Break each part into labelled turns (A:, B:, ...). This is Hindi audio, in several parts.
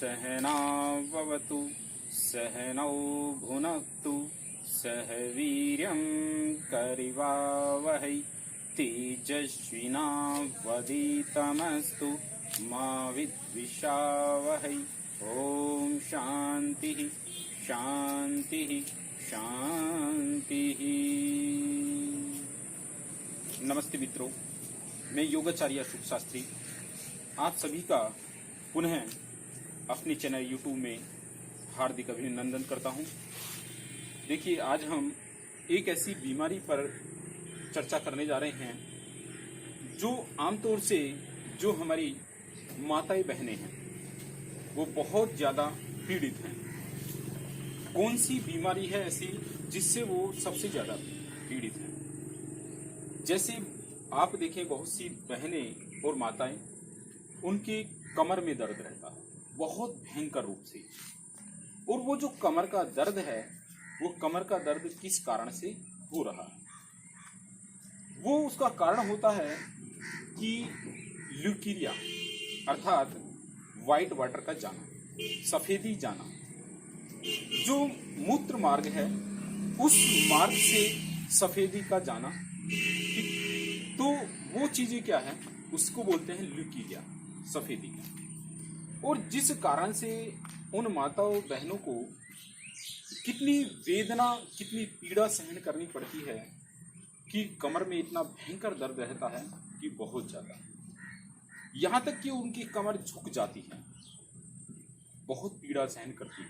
A: सहनाववतु सहनौ भुनक्तु सह वीर्यं करिवावहै तेजस्विनावधीतमस्तु मा विद्विषावहै। ओम शांति शांति शांति। नमस्ते मित्रों, मैं योगाचार्य शुभ शास्त्री आप सभी का पुनः अपने चैनल यूट्यूब में हार्दिक अभिनंदन करता हूं। देखिए, आज हम एक ऐसी बीमारी पर चर्चा करने जा रहे हैं जो आमतौर से जो हमारी माताएं बहनें हैं वो बहुत ज़्यादा पीड़ित हैं। कौन सी बीमारी है ऐसी जिससे वो सबसे ज़्यादा पीड़ित हैं? जैसे आप देखें, बहुत सी बहनें और माताएं, उनके कमर में दर्द रहता है बहुत भयंकर रूप से। और वो जो कमर का दर्द है, वो कमर का दर्द किस कारण से हो रहा है? वो उसका कारण होता है कि ल्यूकीरिया अर्थात व्हाइट वाटर का जाना, सफेदी जाना, जो मूत्र मार्ग है उस मार्ग से सफेदी का जाना। तो वो चीजें क्या है, उसको बोलते हैं ल्यूकीरिया, सफेदी का। और जिस कारण से उन माताओं बहनों को कितनी वेदना, कितनी पीड़ा सहन करनी पड़ती है कि कमर में इतना भयंकर दर्द रहता है कि बहुत ज्यादा, यहाँ तक कि उनकी कमर झुक जाती है, बहुत पीड़ा सहन करती है,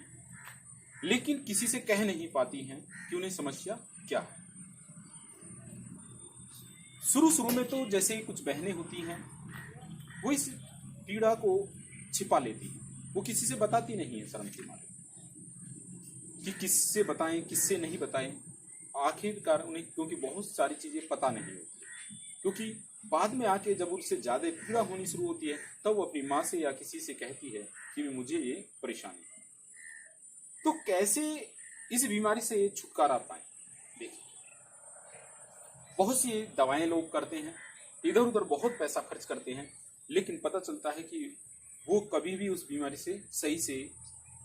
A: लेकिन किसी से कह नहीं पाती हैं कि उन्हें समस्या क्या है। शुरू में तो जैसे कुछ बहनें होती हैं वो इस पीड़ा को छिपा लेती हैं, वो किसी से बताती नहीं है शर्म के मारे कि किससे बताएं किससे नहीं बताएं। आखिरकार उन्हें क्योंकि बहुत सारी चीजें पता नहीं होती, क्योंकि बाद में आके जब उनसे ज्यादा पीड़ा होनी शुरू होती है तब वो अपनी माँ से या किसी से कहती है कि मुझे ये परेशानी है। तो कैसे इस बीमारी से छुटकारा पाएं? देखिए, बहुत सी दवाएं लोग करते हैं, इधर उधर बहुत पैसा खर्च करते हैं, लेकिन पता चलता है कि वो कभी भी उस बीमारी से सही से,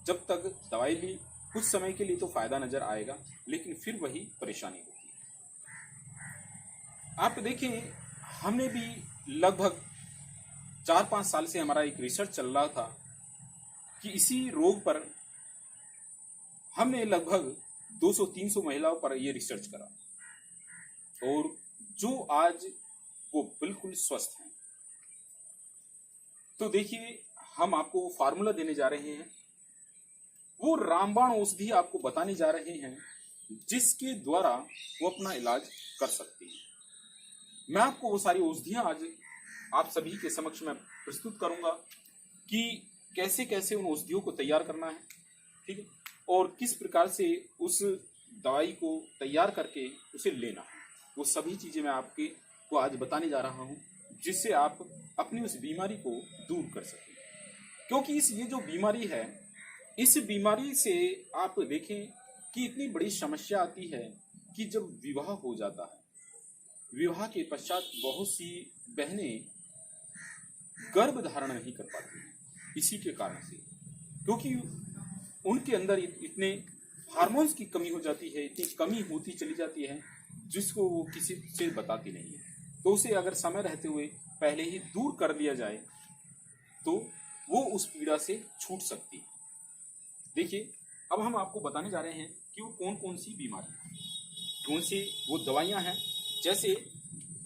A: जब तक दवाई ली कुछ समय के लिए तो फायदा नजर आएगा, लेकिन फिर वही परेशानी होती है। आप देखें, हमने भी लगभग 4-5 साल से हमारा एक रिसर्च चल रहा था कि इसी रोग पर हमने लगभग 200-300 महिलाओं पर यह रिसर्च करा, और जो आज वो बिल्कुल स्वस्थ हैं। तो देखिए, हम आपको फार्मूला देने जा रहे हैं, वो रामबाण औषधि आपको बताने जा रहे हैं जिसके द्वारा वो अपना इलाज कर सकती है। मैं आपको वो सारी औषधियां आज आप सभी के समक्ष में प्रस्तुत करूंगा कि कैसे कैसे उन औषधियों को तैयार करना है, ठीक है, और किस प्रकार से उस दवाई को तैयार करके उसे लेना है। वो सभी चीजें मैं आपके को आज बताने जा रहा हूं, जिससे आप अपनी उस बीमारी को दूर कर सकें। क्योंकि ये जो बीमारी है, इस बीमारी से आप देखें कि इतनी बड़ी समस्या आती है कि जब विवाह हो जाता है, विवाह के पश्चात बहुत सी बहनें गर्भ धारण नहीं कर पाती हैं इसी के कारण से, क्योंकि उनके अंदर इतने हार्मोन्स की कमी हो जाती है, इतनी कमी होती चली जाती है जिसको वो किसी से बताती नहीं है। तो उसे अगर समय रहते हुए पहले ही दूर कर दिया जाए तो वो उस पीड़ा से छूट सकती है। देखिए, अब हम आपको बताने जा रहे हैं कि वो कौन कौन सी बीमारी, कौन सी वो दवाइयां हैं। जैसे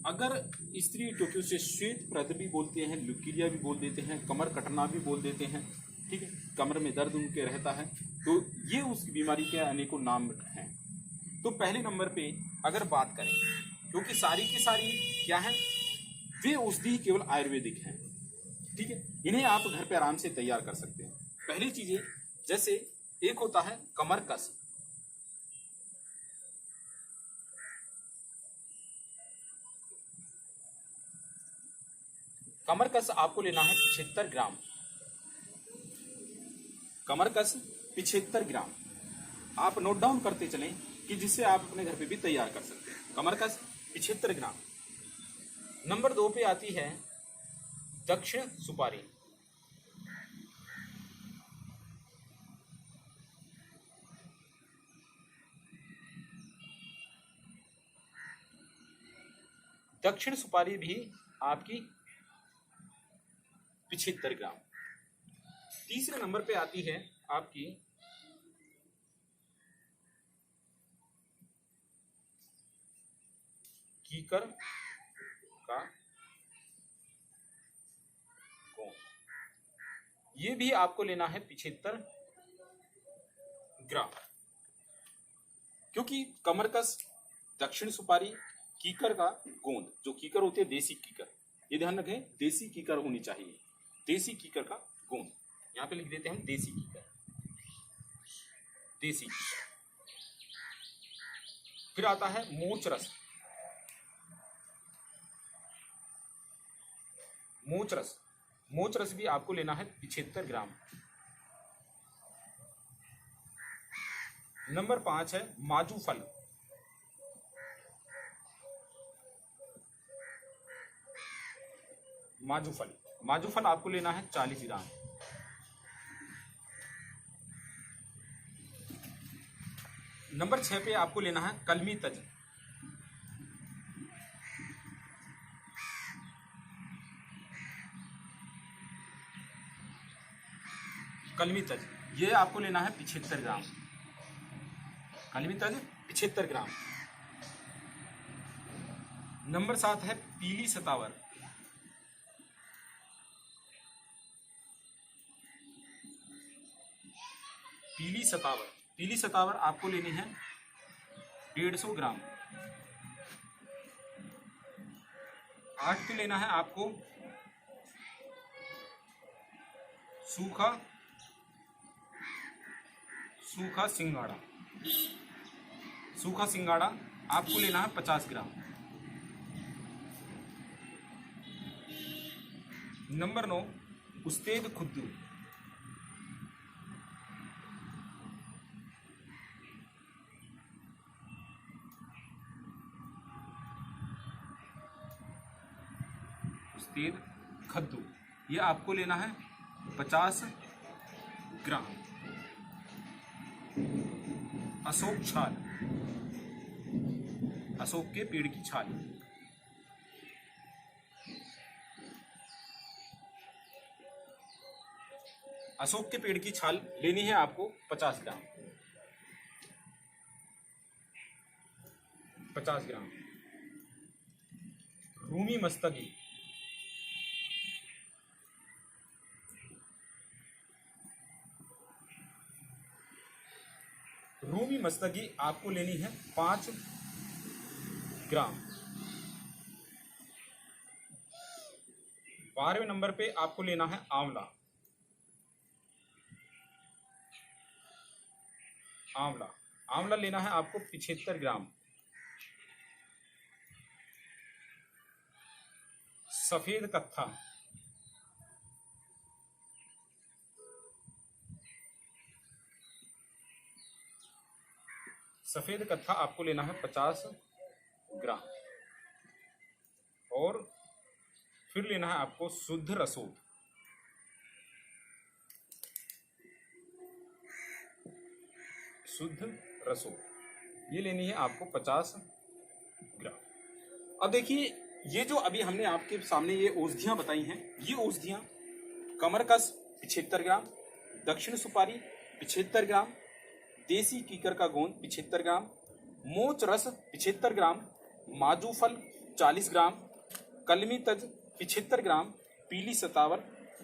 A: अगर स्त्री टोक्यो से श्वेत प्रद भी बोलते हैं, ल्यूकीरिया भी बोल देते हैं, कमर कटना भी बोल देते हैं, ठीक है, कमर में दर्द उनके रहता है, तो ये उस बीमारी के अनेकों नाम हैं। तो पहले नंबर पे अगर बात करें, क्योंकि सारी की सारी क्या है, वे औषधि केवल आयुर्वेदिक हैं, ठीक है, इन्हें आप घर पे आराम से तैयार कर सकते हैं। पहली चीजें, जैसे एक होता है कमर कस। कमर कस आपको लेना है 75 ग्राम। कमर कस 75 ग्राम आप नोट डाउन करते चलें कि जिससे आप अपने घर पे भी तैयार कर सकते हैं। कमर कस 75 ग्राम। नंबर 2 पे आती है दक्षिण सुपारी। दक्षिण सुपारी भी आपकी 75 ग्राम। तीसरे नंबर पे आती है आपकी कीकर का गोंद। ये भी आपको लेना है 75 ग्राम। क्योंकि कमरकस, दक्षिण सुपारी, कीकर का गोंद, जो कीकर होती है देसी कीकर, ये ध्यान रखें देसी कीकर होनी चाहिए, देसी कीकर का गोंद। यहां पे लिख देते हैं हम देसी कीकर, देसी कीकर। फिर आता है मोच रस। मोच रस, मोच रस भी आपको लेना है 75 ग्राम। नंबर 5 है माजू फल। माजू फल, माजू फल आपको लेना है 40 ग्राम। नंबर 6 पे आपको लेना है कलमी तज। कलमी तज ये आपको लेना है 75 ग्राम। कलमी तज 75 ग्राम। नंबर 7 है पीली सतावर। पीली सतावर, पीली सतावर आपको लेनी है 150 ग्राम। 8 पे लेना है आपको सूखा सिंगाड़ा। सूखा सिंगाड़ा आपको लेना है 50 ग्राम। नंबर 9 उस्तेद खुद्दू। उस्तेद खद्दू ये आपको लेना है 50 ग्राम। अशोक छाल, अशोक के पेड़ की छाल, अशोक के पेड़ की छाल लेनी है आपको 50 ग्राम। 50 ग्राम। रूमी मस्तगी, रूमी मस्तगी आपको लेनी है 5 ग्राम। 12वें नंबर पे आपको लेना है आंवला। आंवला, आंवला लेना है आपको 75 ग्राम। सफेद कत्था, सफेद कत्था आपको लेना है 50 ग्राम। और फिर लेना है आपको शुद्ध रसोद। शुद्ध रसोद ये लेनी है आपको 50 ग्राम। अब देखिए ये जो अभी हमने आपके सामने ये औषधियां बताई हैं, ये औषधियां कमरकस 75 ग्राम, दक्षिण सुपारी 75 ग्राम, देसी कीकर का गोंद 75 ग्राम, मोच रस 75 ग्राम, माजू फल 40 ग्राम, कलमी तज 75 ग्राम, पीली सतावर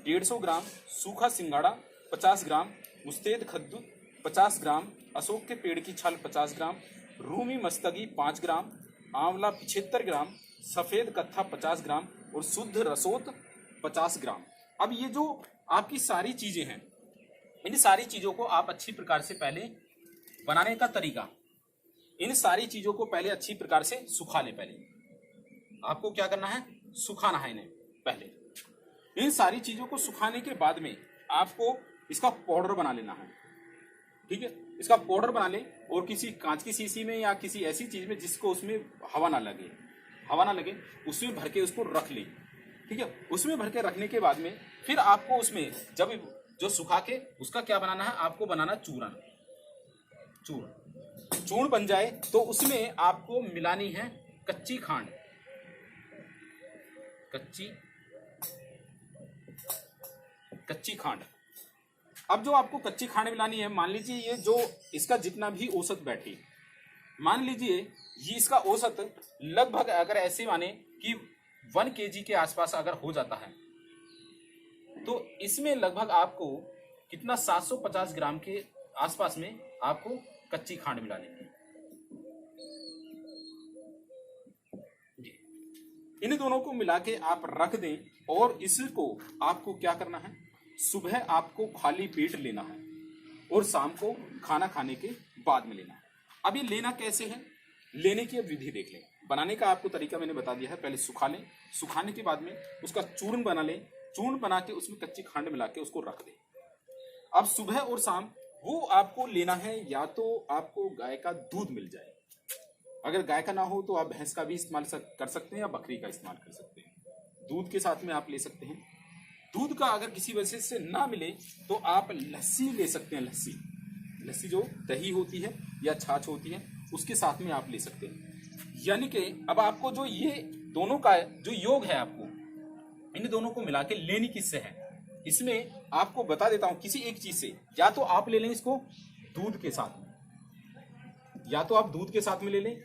A: 150 ग्राम, सूखा सिंगाड़ा 50 ग्राम, मुस्तैद खद्दू 50 ग्राम, अशोक के पेड़ की छाल 50 ग्राम, रूमी मस्तगी 5 ग्राम, आंवला 75 ग्राम, सफेद कत्था 50 ग्राम और शुद्ध रसोत 50 ग्राम। अब ये जो आपकी सारी चीजें हैं, इन सारी चीजों को आप अच्छी प्रकार से पहले बनाने का तरीका, इन सारी चीजों को पहले अच्छी प्रकार से सुखा ले। पहले आपको क्या करना है, सुखाना है इन्हें पहले। इन सारी चीजों को सुखाने के बाद में आपको इसका पाउडर बना लेना है। ठीक है, इसका पाउडर बना ले और किसी कांच की शीशी में या किसी ऐसी चीज में जिसको उसमें हवा ना लगे, हवा ना लगे, उसमें भर के उसको रख ले। ठीक है, उसमें भर के रखने के बाद में फिर आपको उसमें जब जो सुखा के उसका क्या बनाना है, आपको बनाना चूर्ण। चूर्ण बन जाए तो उसमें आपको मिलानी है कच्ची खांड। कच्ची खांड। अब जो आपको कच्ची खांड मिलानी है, मान लीजिए ये जो इसका जितना भी औसत बैठे, मान लीजिए ये इसका औसत लगभग अगर ऐसे माने कि 1 kg के आसपास अगर हो जाता है, तो इसमें लगभग आपको कितना 750 ग्राम के आसपास में आपको कच्ची खांड मिलानी है। इन दोनों को मिला के आप रख दें और इसको आपको क्या करना है, सुबह आपको खाली पेट लेना है और शाम को खाना खाने के बाद में लेना है। अब ये लेना कैसे है, लेने की विधि देख लें। बनाने का आपको तरीका मैंने बता दिया है। पहले सुखा लें, सुखाने के बाद में उसका चूर्ण बना लें, चूर्ण बना के उसमें कच्ची खांड मिला के उसको रख दें। अब सुबह और शाम वो आपको लेना है, या तो आपको गाय का दूध मिल जाए, अगर गाय का ना हो तो आप भैंस का भी इस्तेमाल कर सकते हैं या बकरी का इस्तेमाल कर सकते हैं। दूध के साथ में आप ले सकते हैं। दूध का अगर किसी वजह से ना मिले तो आप लस्सी ले सकते हैं। लस्सी जो दही होती है या छाछ होती है उसके साथ में आप ले सकते हैं। यानी कि अब आपको जो ये दोनों का जो योग है, आपको इन दोनों को मिला के लेनी किससे है, इसमें आपको बता देता हूं किसी एक चीज से। या तो आप ले लें इसको दूध के साथ में, या तो आप दूध के साथ में ले लें,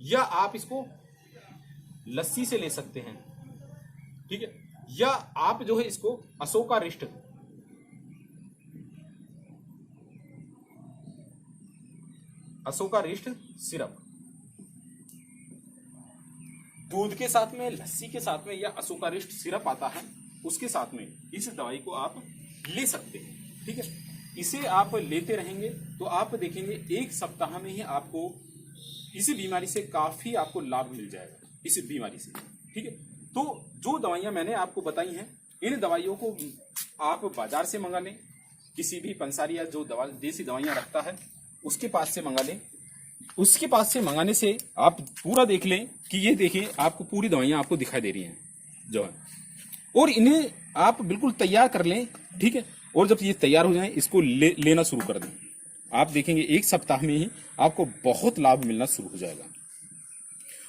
A: या आप इसको लस्सी से ले सकते हैं, ठीक है। या आप जो है इसको अशोकारिष्ट सिरप दूध के साथ में, लस्सी के साथ में या अशोकारिष्ट सिरप आता है, उसके साथ में इस दवाई को आप ले सकते हैं, ठीक है। इसे आप लेते रहेंगे तो आप देखेंगे 1 सप्ताह में ही आपको इस बीमारी से काफी आपको लाभ मिल जाएगा, इस बीमारी से, ठीक है। तो जो दवाइयां मैंने आपको बताई हैं, इन दवाइयों को आप बाजार से मंगा लें, किसी भी पंसारी या जो देसी दवाइयां रखता है उसके पास से मंगा लें। उसके पास से मंगाने से आप पूरा देख लें कि ये देखिए आपको पूरी दवाइयां आपको दिखाई दे रही हैं जो है, और इन्हें आप बिल्कुल तैयार कर लें, ठीक है। और जब ये तैयार हो जाए इसको लेना शुरू कर दें। आप देखेंगे 1 सप्ताह में ही आपको बहुत लाभ मिलना शुरू हो जाएगा।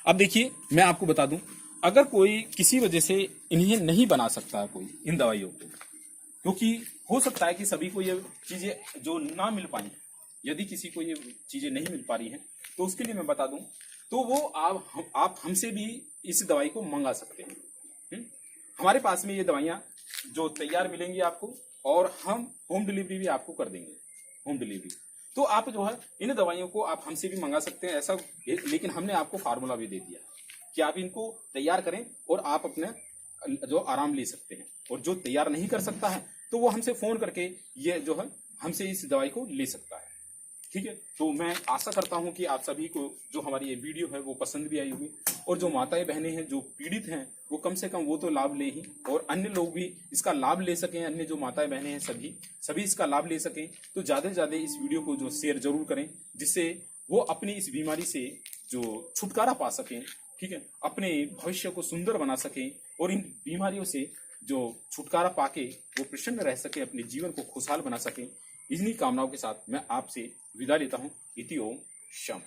A: अब देखिए मैं आपको बता दूं, अगर कोई किसी वजह से इन्हें नहीं बना सकता है कोई इन दवाइयों को, क्योंकि हो सकता है कि सभी को ये चीजें जो ना मिल पाई, यदि किसी को ये चीजें नहीं मिल पा रही हैं तो उसके लिए मैं बता दूं, तो वो आप हमसे भी इस दवाई को मंगा सकते हैं। हमारे पास में ये दवाइयां जो तैयार मिलेंगी आपको, और हम होम डिलीवरी भी आपको कर देंगे, होम डिलीवरी। तो आप जो है इन दवाइयों को आप हमसे भी मंगा सकते हैं ऐसा, लेकिन हमने आपको फार्मूला भी दे दिया कि आप इनको तैयार करें और आप अपने जो आराम ले सकते हैं। और जो तैयार नहीं कर सकता है तो वो हमसे फोन करके ये जो है हमसे इस दवाई को ले सकता है, ठीक है। तो मैं आशा करता हूं कि आप सभी को जो हमारी ये वीडियो है वो पसंद भी आई होगी, और जो माताएं बहनें हैं जो पीड़ित हैं वो कम से कम वो तो लाभ ले ही, और अन्य लोग भी इसका लाभ ले सकें। अन्य जो माताएं बहनें हैं सभी इसका लाभ ले सकें। तो ज्यादा से ज्यादा इस वीडियो को जो शेयर जरूर करें, जिससे वो अपनी इस बीमारी से जो छुटकारा पा सकें, ठीक है, अपने भविष्य को सुंदर बना सकें, और इन बीमारियों से जो छुटकारा पाके वो प्रसन्न रह सके, अपने जीवन को खुशहाल बना सकें। इन्हीं कामनाओं के साथ मैं आपसे विदा लेता हूं। इति ओम शम।